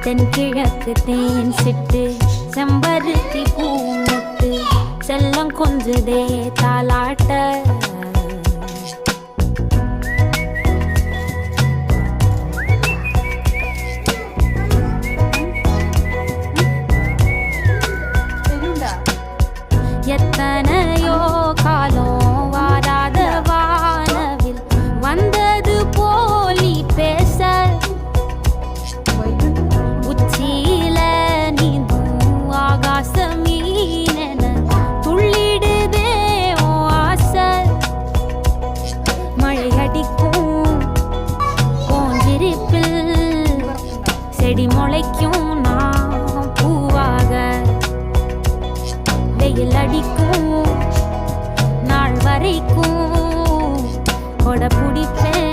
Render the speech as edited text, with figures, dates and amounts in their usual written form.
தென்கிழக்கு தேன் சிட்டு செம்பருத்தி பூமுட்டு செல்லம் கொஞ்சுதே தாலாட்ட எத்தனையோ காலம் வாராத வானவில் வந்தது போலி பேச உச்சியில நீந்தும் ஆகாச மீனென துள்ளிடுதே ஓ ஆசை மழை அடிக்கும் போஞ்சிருப்பில் செடி முளைக்கும் நான் பூவாக வெயில் அடிக்கும் நாள் வரைக்கும் கொடை பிடிப்பேன்